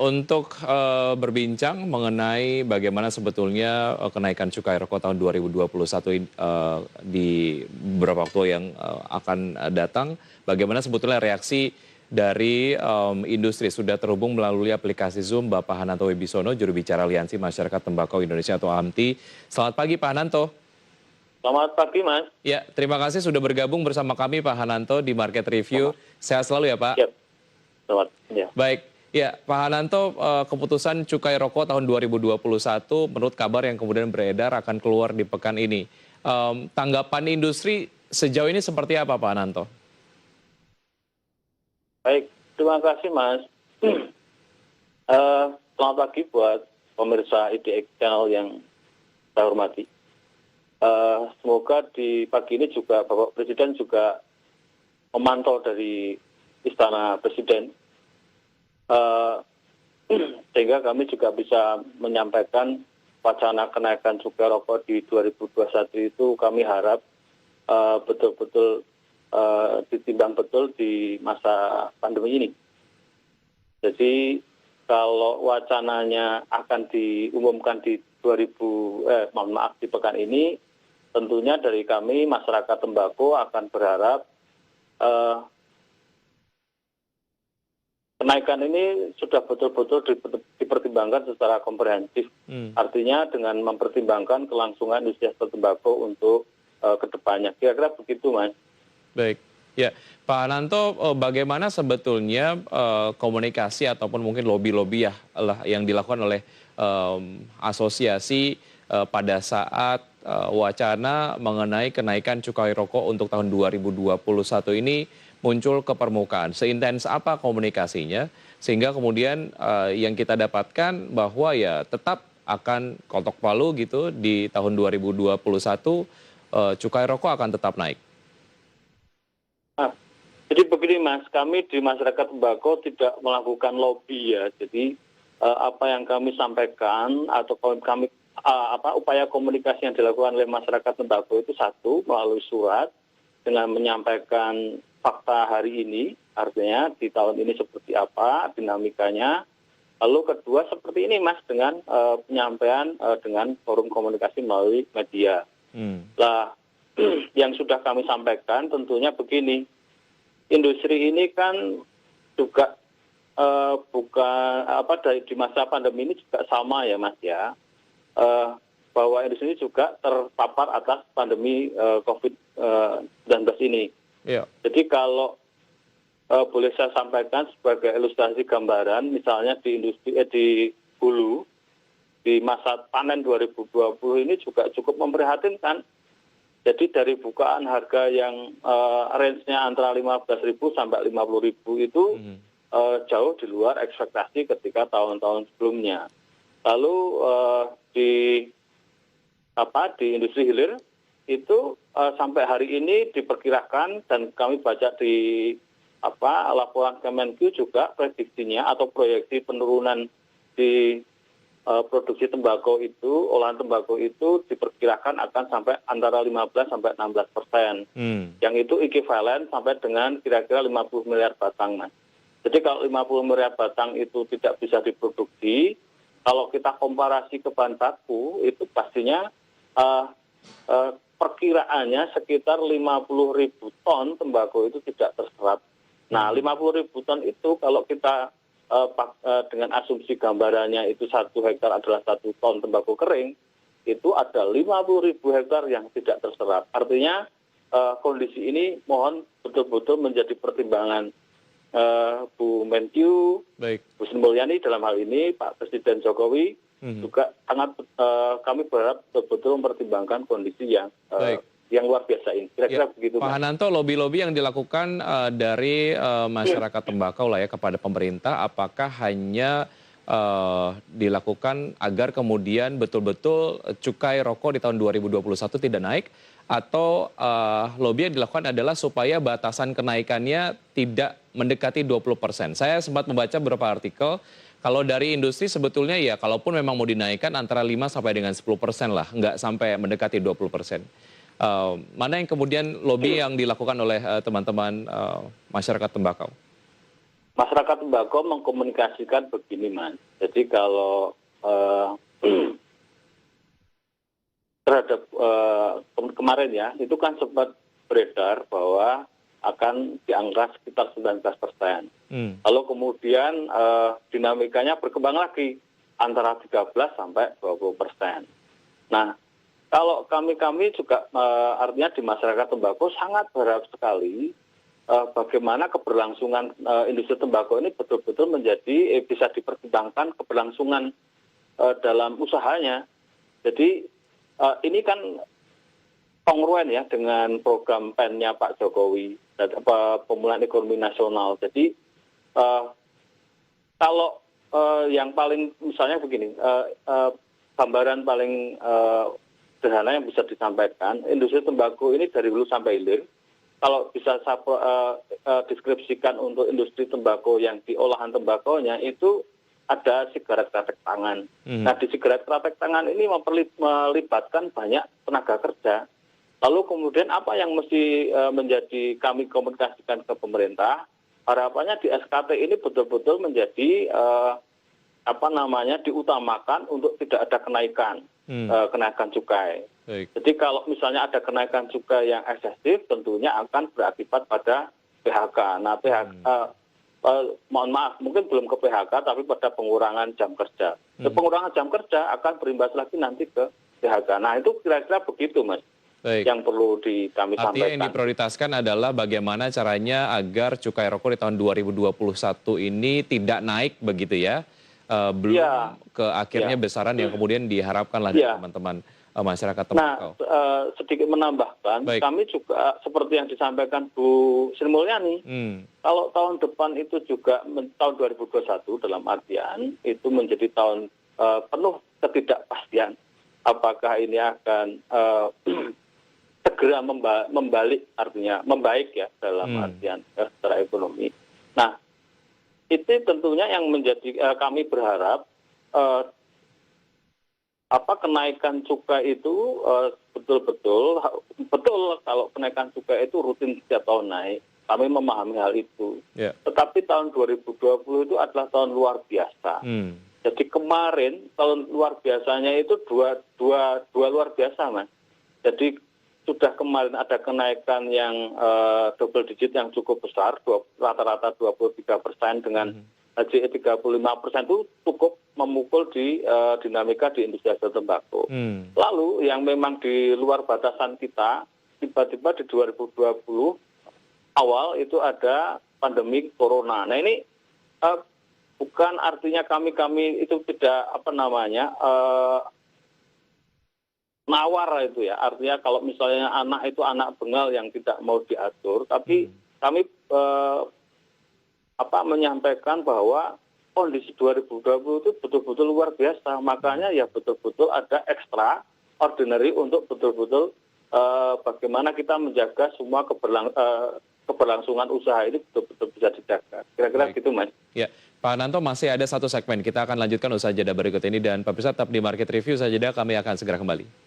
untuk berbincang mengenai bagaimana sebetulnya kenaikan cukai rokok tahun 2021 di beberapa waktu yang akan datang, bagaimana sebetulnya reaksi dari industri sudah terhubung melalui aplikasi Zoom Bapak Hananto Wibisono, juru bicara Aliansi Masyarakat Tembakau Indonesia atau AMTI. Selamat pagi Pak Hananto. Selamat pagi, Mas. Ya, terima kasih sudah bergabung bersama kami Pak Hananto di Market Review. Sehat selalu ya Pak. Siap. Selamat. Ya. Baik, ya Pak Hananto, keputusan cukai rokok tahun 2021 menurut kabar yang kemudian beredar akan keluar di pekan ini. Tanggapan industri sejauh ini seperti apa Pak Hananto? Baik, terima kasih, Mas. Selamat pagi buat pemirsa IDX Channel yang saya hormati. Semoga di pagi ini juga Bapak Presiden juga memantau dari Istana Presiden, sehingga kami juga bisa menyampaikan wacana kenaikan cukai rokok di 2021 itu kami harap betul-betul ditimbang betul di masa pandemi ini. Jadi kalau wacananya akan diumumkan di di pekan ini, tentunya dari kami masyarakat tembakau akan berharap kenaikan ini sudah betul-betul dipertimbangkan secara komprehensif. Artinya dengan mempertimbangkan kelangsungan industri tembakau untuk kedepannya. Kira-kira begitu, Mas. Baik, ya Pak Hananto, bagaimana sebetulnya komunikasi ataupun mungkin lobby-lobby yang dilakukan oleh asosiasi pada saat wacana mengenai kenaikan cukai rokok untuk tahun 2021 ini muncul ke permukaan. Seintens apa komunikasinya sehingga kemudian yang kita dapatkan bahwa ya tetap akan kotok palu gitu di tahun 2021 cukai rokok akan tetap naik. Jadi begini, Mas, kami di masyarakat tembakau tidak melakukan lobby ya. Jadi apa yang kami sampaikan atau kami upaya komunikasi yang dilakukan oleh masyarakat tembakau itu satu melalui surat dengan menyampaikan fakta hari ini, artinya di tahun ini seperti apa dinamikanya. Lalu kedua seperti ini, Mas, dengan penyampaian dengan forum komunikasi melalui media. Lah, yang sudah kami sampaikan tentunya begini, industri ini kan juga bukan di masa pandemi ini juga sama ya, Mas ya. Bahwa industri ini juga terpapar atas pandemi COVID-19 ini. Yeah. Jadi kalau boleh saya sampaikan sebagai ilustrasi gambaran, misalnya di industri di hulu di masa panen 2020 ini juga cukup memprihatinkan. Jadi dari bukaan harga yang range-nya antara 15.000 sampai 50.000 itu jauh di luar ekspektasi ketika tahun-tahun sebelumnya. Lalu di industri hilir itu sampai hari ini diperkirakan dan kami baca di laporan Kemenkyu juga prediksinya atau proyeksi penurunan di produksi tembakau itu, olahan tembakau itu diperkirakan akan sampai antara 15 sampai 16%. Yang itu ekuivalen sampai dengan kira-kira 50 miliar batang, Mas. Jadi kalau 50 miliar batang itu tidak bisa diproduksi, kalau kita komparasi ke bahan baku itu pastinya perkiraannya sekitar 50.000 ton tembakau itu tidak terserap. Nah, 50.000 ton itu kalau kita dengan asumsi gambarannya itu 1 hektar adalah 1 ton tembakau kering, itu ada 50.000 hektar yang tidak terserap. Artinya kondisi ini mohon betul-betul menjadi pertimbangan Bu Menkyu, Bu Sri Mulyani dalam hal ini, Pak Presiden Jokowi, juga sangat kami berharap betul-betul mempertimbangkan kondisi yang luar biasa ini. Kira-kira begitu, Pak Hananto, lobby-lobby yang dilakukan dari masyarakat tembakau lah ya kepada pemerintah, apakah hanya dilakukan agar kemudian betul-betul cukai rokok di tahun 2021 tidak naik, atau lobby yang dilakukan adalah supaya batasan kenaikannya tidak mendekati 20%. Saya sempat membaca beberapa artikel, kalau dari industri sebetulnya ya kalaupun memang mau dinaikkan antara 5 sampai dengan 10% lah, nggak sampai mendekati 20%. Mana yang kemudian lobby yang dilakukan oleh teman-teman masyarakat tembakau? masyarakat tembakau mengkomunikasikan begini, Mas. Jadi kalau terhadap kemarin ya, itu kan sempat beredar bahwa akan di angka sekitar 19%. Lalu kemudian dinamikanya berkembang lagi antara 13 sampai 20%. Nah, kalau kami juga artinya di masyarakat tembakau sangat berharap sekali bagaimana keberlangsungan industri tembakau ini betul-betul menjadi bisa dipertimbangkan keberlangsungan dalam usahanya. Jadi ini kan kongruen ya dengan program PEN-nya Pak Jokowi, pemulihan ekonomi nasional. Jadi kalau yang paling misalnya begini, gambaran paling sederhana yang bisa disampaikan, industri tembakau ini dari hulu sampai hilir. Kalau bisa saya deskripsikan untuk industri tembakau yang di olahan tembakonya itu ada sigaret kretek tangan. Nah, di sigaret kretek tangan ini melibatkan banyak tenaga kerja. Lalu kemudian apa yang mesti menjadi kami komunikasikan ke pemerintah, harapannya di SKT ini betul-betul menjadi diutamakan untuk tidak ada kenaikan cukai. Baik. Jadi kalau misalnya ada kenaikan cukai yang eksesif, tentunya akan berakibat pada PHK. Nah, mohon maaf, mungkin belum ke PHK, tapi pada pengurangan jam kerja. Pengurangan jam kerja akan berimbas lagi nanti ke PHK. Nah, itu kira-kira begitu, Mas. Baik. Yang perlu kami sampaikan. Artinya yang diprioritaskan adalah bagaimana caranya agar cukai rokok di tahun 2021 ini tidak naik begitu ya. Belum Ya, ke akhirnya besaran yang kemudian diharapkan lah dari teman-teman masyarakat tembakau. Nah, sedikit menambahkan, Baik. kami juga seperti yang disampaikan Bu Sri Mulyani, kalau tahun depan itu juga tahun 2021 dalam artian itu menjadi tahun penuh ketidakpastian. Apakah ini akan segera membalik, artinya membaik ya dalam artian secara ekonomi. Nah, itu tentunya yang menjadi kami berharap kenaikan cukai itu betul kalau kenaikan cukai itu rutin setiap tahun naik. Kami memahami hal itu. Yeah. Tetapi tahun 2020 itu adalah tahun luar biasa. Jadi kemarin tahun luar biasanya itu dua luar biasa, Mas. Jadi sudah kemarin ada kenaikan yang double digit yang cukup besar, rata-rata 23% dengan HJE 35% itu cukup memukul di dinamika di industri hasil tembakau. Lalu yang memang di luar batasan kita, tiba-tiba di 2020 awal itu ada pandemi corona. Nah ini bukan artinya kami itu tidak nawar itu ya, artinya kalau misalnya anak itu anak bengal yang tidak mau diatur, tapi kami menyampaikan bahwa kondisi 2020 itu betul-betul luar biasa, makanya ya betul-betul ada extra ordinary untuk betul-betul bagaimana kita menjaga semua keberlangsungan usaha ini betul-betul bisa dijaga. Kira-kira gitu, Mas. Ya, Pak Nanto masih ada satu segmen, kita akan lanjutkan usaha jeda berikut ini dan pemirsa tetap di Market Review, usaha jeda kami akan segera kembali.